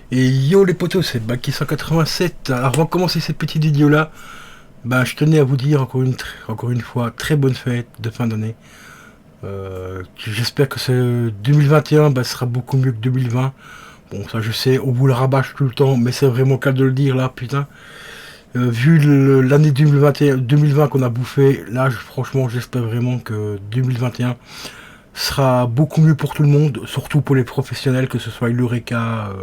Et yo les potos, c'est Baki 187. Avant de commencer cette petite vidéo là, je tenais à vous dire encore une fois, très bonne fête de fin d'année. J'espère que ce 2021 sera beaucoup mieux que 2020. Bon, ça je sais, on vous le rabâche tout le temps, mais c'est vraiment le cas de le dire là, putain. Vu l'année 2020 qu'on a bouffé, là franchement j'espère vraiment que 2021 sera beaucoup mieux pour tout le monde, surtout pour les professionnels, que ce soit l'Eureka,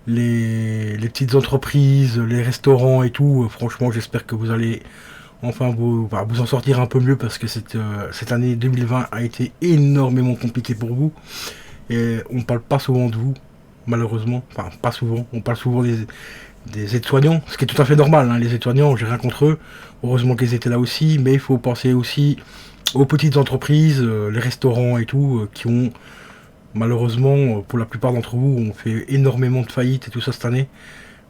les petites entreprises, les restaurants et tout. Franchement, j'espère que vous allez enfin vous en sortir un peu mieux parce que cette année 2020 a été énormément compliquée pour vous. Et on parle pas souvent de vous, malheureusement. Enfin, pas souvent. On parle souvent des aides-soignants, ce qui est tout à fait normal. Hein. Les aides-soignants, j'ai rien contre eux. Heureusement qu'ils étaient là aussi. Mais il faut penser aussi aux petites entreprises, les restaurants et tout, qui ont malheureusement, pour la plupart d'entre vous, on fait énormément de faillites et tout ça cette année.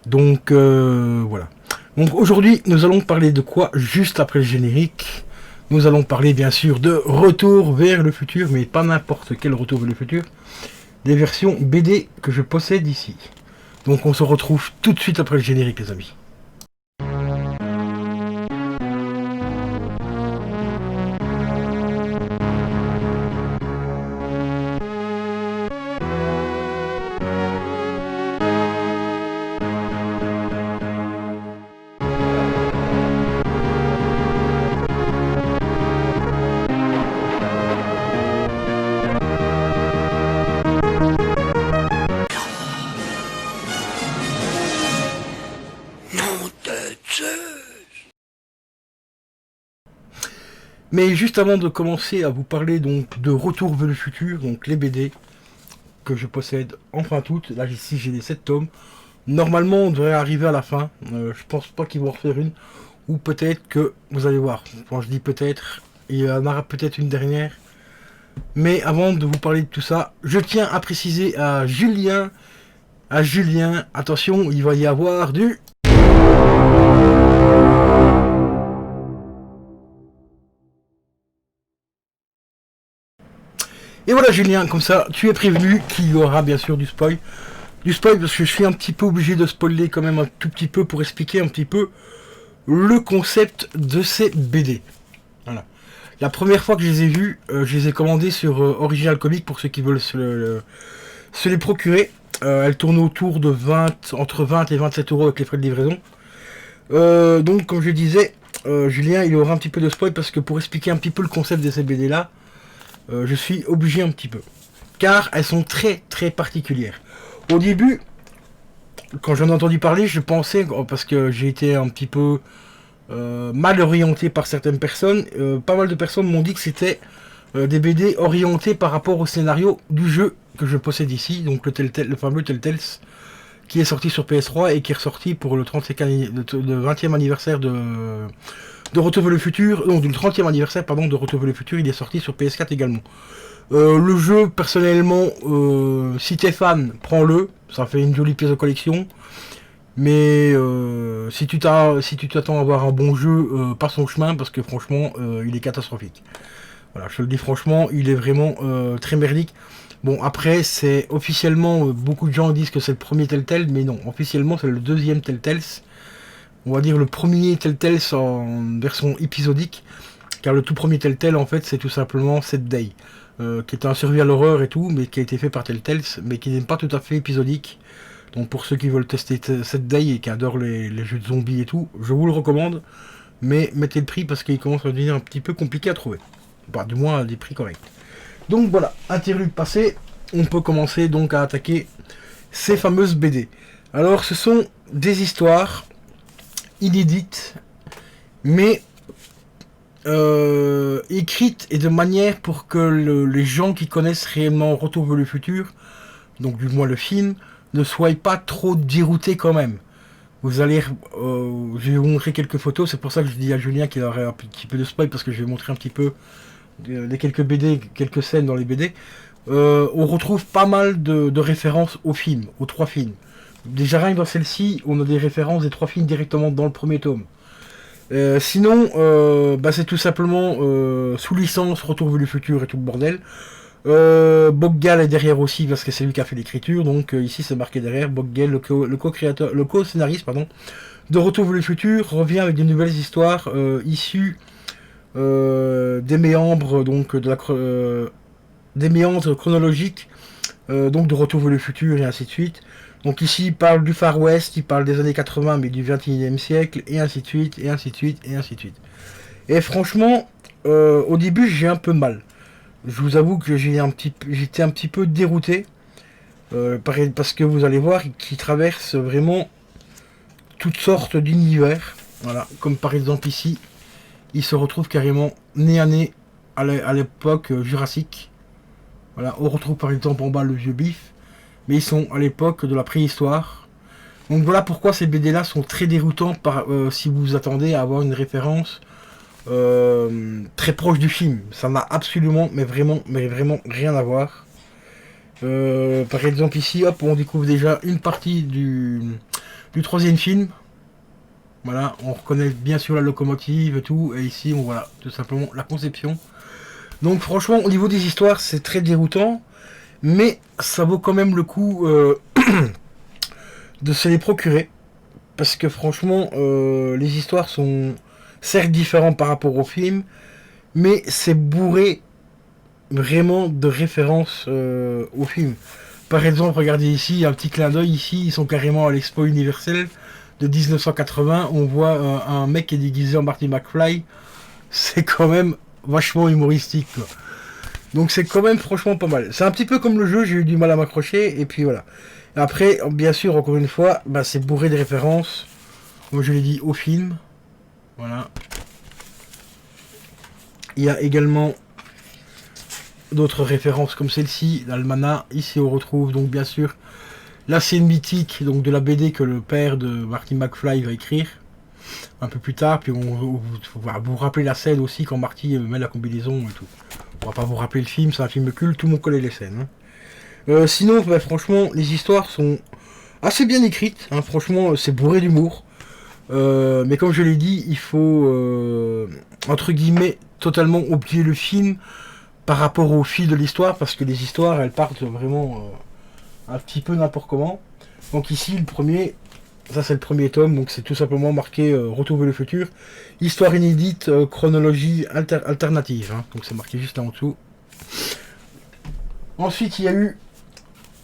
Donc voilà. Donc aujourd'hui, nous allons parler de quoi juste après le générique. Nous allons parler bien sûr de Retour vers le futur, mais pas n'importe quel Retour vers le futur. Des versions BD que je possède ici. Donc on se retrouve tout de suite après le générique, les amis. Mais juste avant de commencer à vous parler donc de Retour vers le futur, donc les BD que je possède enfin toutes, là ici j'ai les 7 tomes. Normalement on devrait arriver à la fin, je pense pas qu'ils vont en refaire une, ou peut-être que, vous allez voir, quand je dis peut-être, il y en aura peut-être une dernière. Mais avant de vous parler de tout ça, je tiens à préciser à Julien, attention, il va y avoir du... Et voilà Julien, comme ça, tu es prévenu qu'il y aura bien sûr du spoil. Du spoil parce que je suis un petit peu obligé de spoiler quand même un tout petit peu pour expliquer un petit peu le concept de ces BD. Voilà. La première fois que je les ai vus, je les ai commandés sur Original Comics pour ceux qui veulent se les procurer. Elles tournent autour de entre 20 et 27 euros avec les frais de livraison. Donc comme je disais, Julien, il y aura un petit peu de spoil parce que pour expliquer un petit peu le concept de ces BD là, je suis obligé un petit peu. Car elles sont très très particulières. Au début, quand j'en ai entendu parler, je pensais, parce que j'ai été un petit peu mal orienté par certaines personnes, pas mal de personnes m'ont dit que c'était des BD orientés par rapport au scénario du jeu que je possède ici, donc le fameux Telltales, qui est sorti sur PS3 et qui est ressorti pour le 20e anniversaire de Retour vers le futur, donc du 30e anniversaire pardon, de Retour vers le futur, il est sorti sur PS4 également. Le jeu, personnellement, si t'es fan, prends-le, ça fait une jolie pièce de collection. Mais si tu t'attends à avoir un bon jeu, passe son chemin parce que franchement, il est catastrophique. Voilà, je te le dis franchement, il est vraiment très merdique. Bon, après, c'est officiellement, beaucoup de gens disent que c'est le premier Telltale, mais non, officiellement, c'est le deuxième Telltale. On va dire le premier Telltale en version épisodique, car le tout premier Telltale, en fait, c'est tout simplement Set Day, qui est un survival horreur et tout, mais qui a été fait par Telltale, mais qui n'est pas tout à fait épisodique. Donc pour ceux qui veulent tester Set Day et qui adorent les jeux de zombies et tout, je vous le recommande, mais mettez le prix parce qu'il commence à devenir un petit peu compliqué à trouver. Bah, du moins à des prix corrects. Donc voilà, interlude passé, on peut commencer donc à attaquer ces fameuses BD. Alors ce sont des histoires inédites, mais écrites et de manière pour que les gens qui connaissent réellement Retour vers le futur, donc du moins le film, ne soient pas trop déroutés quand même. Vous allez, je vais vous montrer quelques photos, c'est pour ça que je dis à Julien qu'il aurait un petit peu de spoil, parce que je vais montrer un petit peu les quelques BD, quelques scènes dans les BD. On retrouve pas mal de références aux films, aux 3 films. Déjà rien que dans celle-ci, on a des références des 3 films directement dans le premier tome. Sinon, c'est tout simplement sous licence Retour vers le futur et tout le bordel. Boggal est derrière aussi parce que c'est lui qui a fait l'écriture. Donc ici c'est marqué derrière. Boggal, le co-créateur, le co-scénariste, pardon, de Retour vers le futur, revient avec de nouvelles histoires issues des méandres, donc des méandres chronologiques, donc de Retour vers le futur et ainsi de suite. Donc ici il parle du Far West, il parle des années 80 mais du 21e siècle et ainsi de suite et ainsi de suite et ainsi de suite. Et franchement, au début j'ai un peu mal. Je vous avoue que j'étais un petit peu dérouté parce que vous allez voir qu'il traverse vraiment toutes sortes d'univers. Voilà, comme par exemple ici, il se retrouve carrément nez à nez à l'époque jurassique. Voilà, on retrouve par exemple en bas le vieux bif, mais ils sont à l'époque de la préhistoire. Donc voilà pourquoi ces BD là sont très déroutants si vous vous attendez à avoir une référence très proche du film. Ça n'a absolument, mais vraiment rien à voir. Par exemple ici, hop, on découvre déjà une partie du troisième film. Voilà, on reconnaît bien sûr la locomotive et tout, et ici on voit tout simplement la conception. Donc franchement, au niveau des histoires, c'est très déroutant, mais ça vaut quand même le coup de se les procurer, parce que franchement, les histoires sont certes différentes par rapport au film, mais c'est bourré vraiment de références au film. Par exemple, regardez ici, un petit clin d'œil ici, ils sont carrément à l'Expo universelle de 1980, on voit un mec qui est déguisé en Marty McFly, c'est quand même vachement humoristique, quoi. Donc c'est quand même franchement pas mal. C'est un petit peu comme le jeu, j'ai eu du mal à m'accrocher, et puis voilà. Après, bien sûr, encore une fois, bah, c'est bourré de références, comme je l'ai dit, au film. Voilà. Il y a également d'autres références comme celle-ci, l'almanach. Ici on retrouve donc bien sûr la scène mythique donc de la BD que le père de Marty McFly va écrire un peu plus tard. Puis on va vous rappeler la scène aussi quand Marty met la combinaison et tout. On va pas vous rappeler le film, c'est un film culte, tout le monde connaît les scènes. Sinon, bah, franchement, les histoires sont assez bien écrites. Hein, franchement, c'est bourré d'humour. Mais comme je l'ai dit, il faut entre guillemets totalement oublier le film par rapport au fil de l'histoire, parce que les histoires elles partent vraiment un petit peu n'importe comment. Donc ici le premier, ça c'est le premier tome, donc c'est tout simplement marqué Retour vers le futur, histoire inédite, chronologie alternative, hein. Donc c'est marqué juste là en dessous. Ensuite il y a eu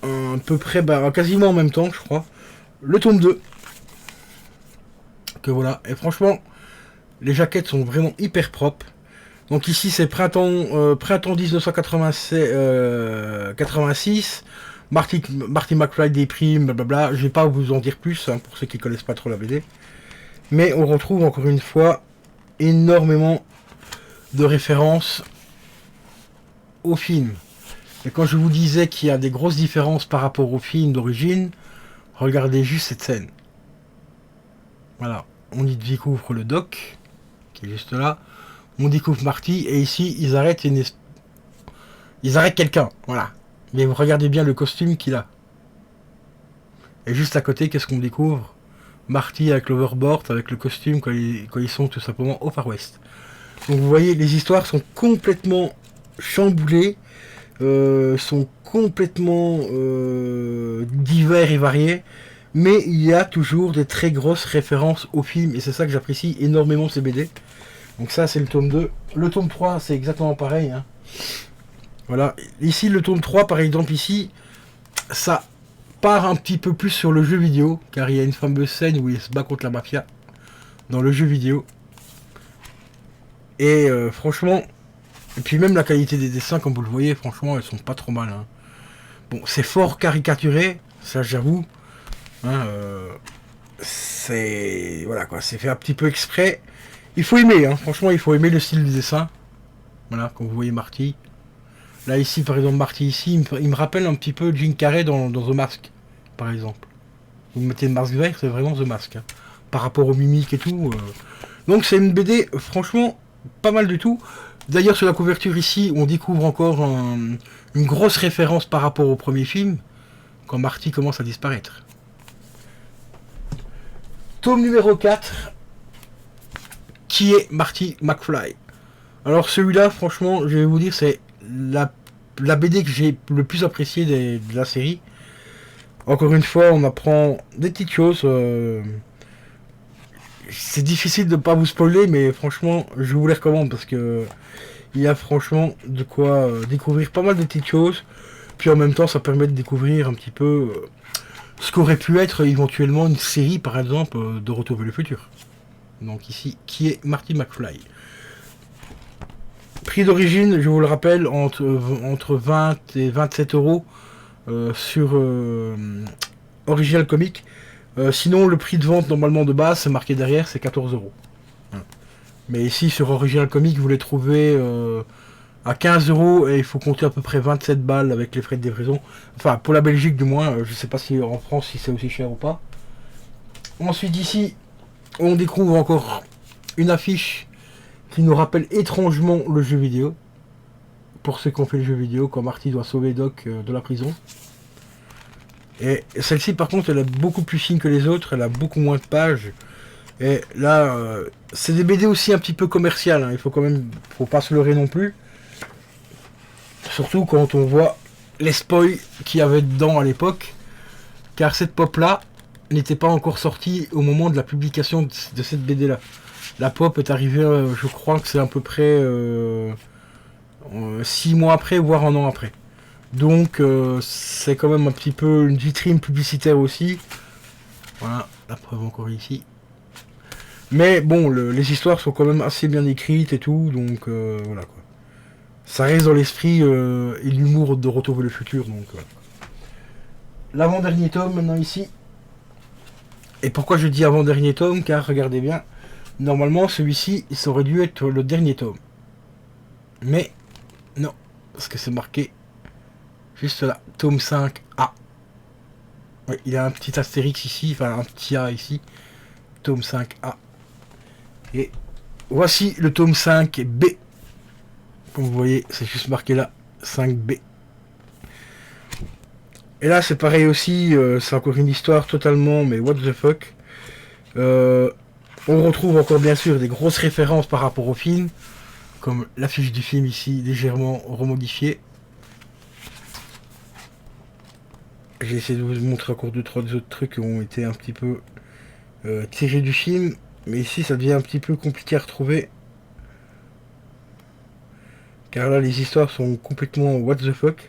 à peu près, quasiment en même temps je crois, le tome 2. Que voilà, et franchement les jaquettes sont vraiment hyper propres. Donc ici c'est printemps 1986, Marty McFly déprime, blablabla. Je vais pas vous en dire plus hein, pour ceux qui connaissent pas trop la BD. Mais on retrouve encore une fois énormément de références au film. Et quand je vous disais qu'il y a des grosses différences par rapport au film d'origine, regardez juste cette scène. Voilà, on y découvre le doc, qui est juste là. On découvre Marty, et ici, ils arrêtent quelqu'un, voilà. Mais vous regardez bien le costume qu'il a. Et juste à côté, qu'est-ce qu'on découvre? Marty avec l'overboard, avec le costume, quand ils sont tout simplement au Far West. Donc vous voyez, les histoires sont complètement chamboulées, sont complètement divers et variés, mais il y a toujours des très grosses références au film, et c'est ça que j'apprécie énormément ces BD. Donc ça c'est le tome 2. Le tome 3 c'est exactement pareil. Hein. Voilà. Ici le tome 3 par exemple ici, ça part un petit peu plus sur le jeu vidéo. Car il y a une fameuse scène où il se bat contre la mafia. Dans le jeu vidéo. Et franchement. Et puis même la qualité des dessins comme vous le voyez, franchement elles sont pas trop mal. Hein. Bon c'est fort caricaturé. Ça j'avoue. Hein, c'est. Voilà quoi. C'est fait un petit peu exprès. Il faut aimer, hein. Franchement, il faut aimer le style du dessin. Voilà, comme vous voyez Marty. Là, ici, par exemple, Marty, ici, il me rappelle un petit peu Jim Carrey dans The Mask, par exemple. Vous mettez le masque vert, c'est vraiment The Mask. Hein. Par rapport aux mimiques et tout. Donc, c'est une BD, franchement, pas mal du tout. D'ailleurs, sur la couverture, ici, on découvre encore une grosse référence par rapport au premier film, quand Marty commence à disparaître. Tome numéro 4. Qui est Marty McFly. Alors celui-là, franchement, je vais vous dire, c'est la la BD que j'ai le plus appréciée de la série. Encore une fois, on apprend des petites choses. C'est difficile de ne pas vous spoiler, mais franchement, je vous les recommande parce que il y a franchement de quoi découvrir pas mal de petites choses. Puis en même temps, ça permet de découvrir un petit peu ce qu'aurait pu être éventuellement une série, par exemple, de Retour vers le futur. Donc ici, qui est Marty McFly. Prix d'origine, je vous le rappelle, entre 20 et 27 euros sur Original Comic. Sinon, le prix de vente normalement de base, c'est marqué derrière, c'est 14 euros. Mais ici, sur Original Comic, vous les trouvez à 15 euros et il faut compter à peu près 27 balles avec les frais de livraison. Enfin, pour la Belgique du moins, je sais pas si en France, si c'est aussi cher ou pas. Ensuite, ici, on découvre encore une affiche qui nous rappelle étrangement le jeu vidéo. Pour ceux qui ont fait le jeu vidéo, quand Marty doit sauver Doc de la prison. Et celle-ci, par contre, elle est beaucoup plus fine que les autres, elle a beaucoup moins de pages. Et là, c'est des BD aussi un petit peu commerciales, hein. Il faut quand même, faut pas se leurrer non plus. Surtout quand on voit les spoils qu'il y avait dedans à l'époque. Car cette pop-là n'était pas encore sortie au moment de la publication de cette BD-là. La pop est arrivée, je crois que c'est à peu près 6 mois après, voire un an après. Donc c'est quand même un petit peu une vitrine publicitaire aussi. Voilà, la preuve encore ici. Mais bon, les histoires sont quand même assez bien écrites et tout, donc voilà quoi. Ça reste dans l'esprit et l'humour de Retour vers le futur, donc voilà. L'avant-dernier tome maintenant ici. Et pourquoi je dis avant-dernier tome? Car regardez bien, normalement celui-ci, ça aurait dû être le dernier tome. Mais non, parce que c'est marqué juste là, tome 5A. Ouais, il y a un petit astérix ici, enfin un petit A ici, tome 5A. Et voici le tome 5B. Comme vous voyez, c'est juste marqué là, 5B. Et là, c'est pareil aussi, c'est encore une histoire totalement, mais what the fuck. On retrouve encore bien sûr des grosses références par rapport au film, comme l'affiche du film ici, légèrement remodifiée. J'ai essayé de vous montrer encore 2-3 autres trucs qui ont été un petit peu tirés du film, mais ici ça devient un petit peu compliqué à retrouver. Car là, les histoires sont complètement what the fuck.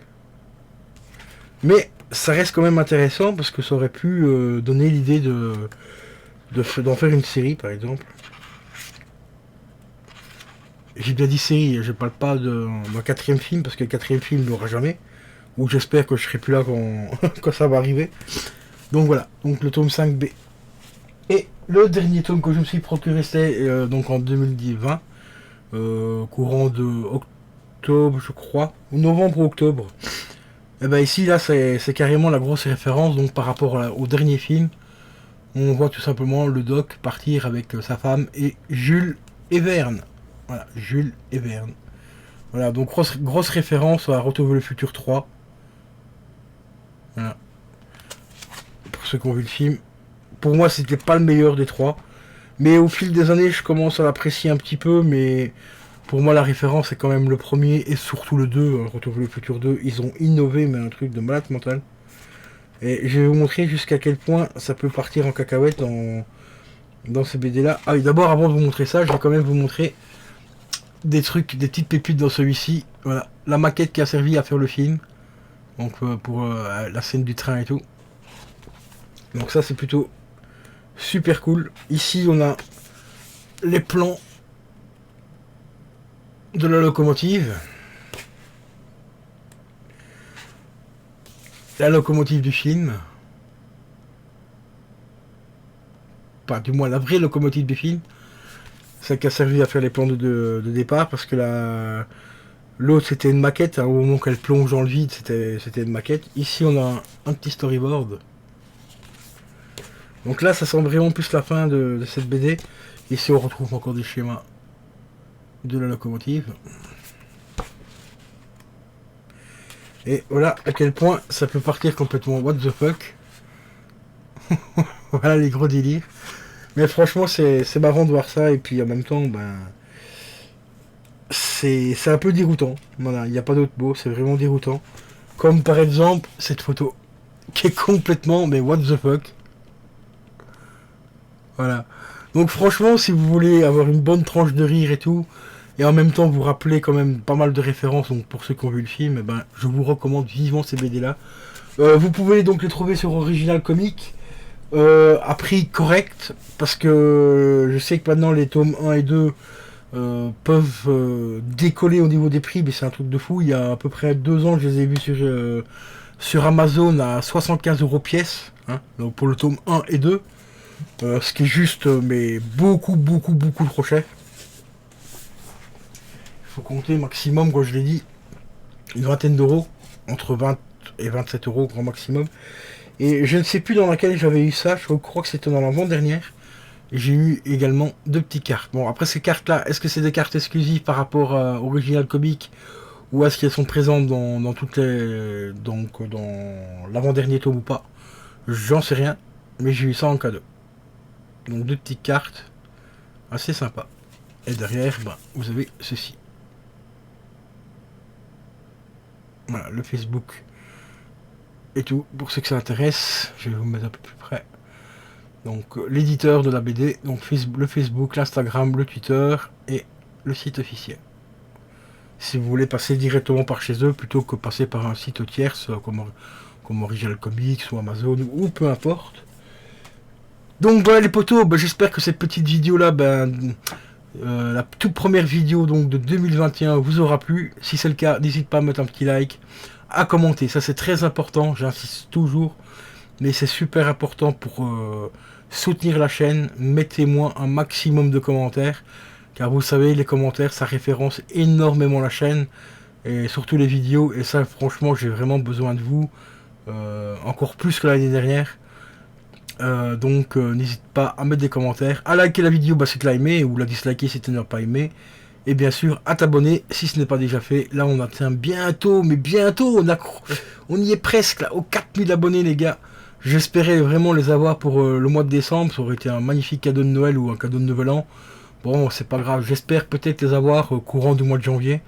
Mais ça reste quand même intéressant parce que ça aurait pu donner l'idée d'en faire une série, par exemple. J'ai bien dit série, je parle pas d'un quatrième film parce que le quatrième film ne l'aura jamais. Ou j'espère que je serai plus là quand, quand ça va arriver. Donc voilà, donc le tome 5B. Et le dernier tome que je me suis procuré, c'était donc en 2020, courant de octobre, je crois, ou novembre ou octobre. Et ben ici, là, c'est carrément la grosse référence, donc par rapport au dernier film. On voit tout simplement le Doc partir avec sa femme et Jules et Verne. Voilà, Jules et Verne. Voilà, donc grosse référence à Retour vers le futur 3. Voilà. Pour ceux qui ont vu le film. Pour moi, c'était pas le meilleur des trois. Mais au fil des années, je commence à l'apprécier un petit peu, mais pour moi, la référence est quand même le premier et surtout le 2, Retour vers le futur 2. Ils ont innové, mais un truc de malade mental. Et je vais vous montrer jusqu'à quel point ça peut partir en cacahuète dans ces BD là. Ah oui, d'abord, avant de vous montrer ça, je vais quand même vous montrer des trucs, des petites pépites dans celui-ci. Voilà, la maquette qui a servi à faire le film. Donc pour la scène du train et tout. Donc ça, c'est plutôt super cool. Ici, on a les plans de la locomotive. La locomotive du film. Pas du moins la vraie locomotive du film. Celle qui a servi à faire les plans de départ. Parce que l'autre c'était une maquette. Hein, au moment qu'elle plonge dans le vide, c'était une maquette. Ici on a un petit storyboard. Donc là ça semble vraiment plus la fin de cette BD. Ici on retrouve encore des schémas de la locomotive. Et voilà à quel point ça peut partir complètement what the fuck. Voilà les gros délires. Mais franchement c'est marrant de voir ça et puis en même temps ben c'est un peu déroutant. Voilà, il n'y a pas d'autre mot, c'est vraiment déroutant. Comme par exemple cette photo qui est complètement, mais what the fuck. Voilà. Donc franchement, si vous voulez avoir une bonne tranche de rire et tout, et en même temps vous rappeler quand même pas mal de références, donc pour ceux qui ont vu le film, eh ben, je vous recommande vivement ces BD là. Vous pouvez donc les trouver sur Original Comics à prix correct, parce que je sais que maintenant les tomes 1 et 2 peuvent décoller au niveau des prix, mais c'est un truc de fou. Il y a à peu près 2 ans, je les ai vus sur Amazon à 75 € pièce, hein, donc pour le tome 1 et 2. Ce qui est juste, mais beaucoup trop cher. Il faut compter maximum, quand je l'ai dit, une vingtaine d'euros, entre 20 et 27 € grand maximum. Et je ne sais plus dans laquelle j'avais eu ça, je crois que c'était dans l'avant-dernière. J'ai eu également 2 petites cartes. Bon, après ces cartes-là, est-ce que c'est des cartes exclusives par rapport à Original Comics, ou est-ce qu'elles sont présentes dans toutes les... donc dans l'avant-dernier tome ou pas? J'en sais rien, mais j'ai eu ça en cadeau. Donc 2 petites cartes, assez sympa. Et derrière, bah, vous avez ceci. Voilà, le Facebook et tout. Pour ceux que ça intéresse, je vais vous mettre un peu plus près. Donc l'éditeur de la BD, donc le Facebook, l'Instagram, le Twitter et le site officiel. Si vous voulez passer directement par chez eux plutôt que passer par un site tierce comme Original Comics ou Amazon ou peu importe. Donc voilà les potos, bah, j'espère que cette petite vidéo là, la toute première vidéo donc de 2021 vous aura plu. Si c'est le cas, n'hésite pas à mettre un petit like, à commenter, ça c'est très important, j'insiste toujours, mais c'est super important pour soutenir la chaîne. Mettez-moi un maximum de commentaires, car vous savez, les commentaires ça référence énormément la chaîne et surtout les vidéos, et ça franchement j'ai vraiment besoin de vous, encore plus que l'année dernière. Donc n'hésite pas à mettre des commentaires, à liker la vidéo si tu l'as aimé, ou la disliker si tu n'as pas aimé, et bien sûr à t'abonner si ce n'est pas déjà fait. Là on atteint bientôt, mais bientôt, on y est presque là, aux 4000 abonnés les gars. J'espérais vraiment les avoir pour le mois de décembre, ça aurait été un magnifique cadeau de Noël ou un cadeau de Nouvel An. Bon, c'est pas grave, j'espère peut-être les avoir au courant du mois de janvier.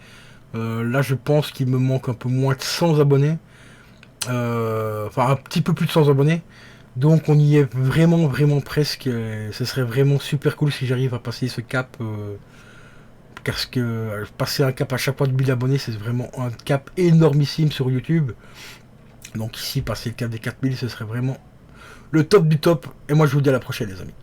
Là je pense qu'il me manque un peu moins de 100 abonnés, enfin un petit peu plus de 100 abonnés. Donc on y est vraiment presque. Ce serait vraiment super cool si j'arrive à passer ce cap. Parce que passer un cap à chaque fois de 1000 abonnés, c'est vraiment un cap énormissime sur YouTube. Donc ici, passer le cap des 4000, ce serait vraiment le top du top. Et moi je vous dis à la prochaine les amis.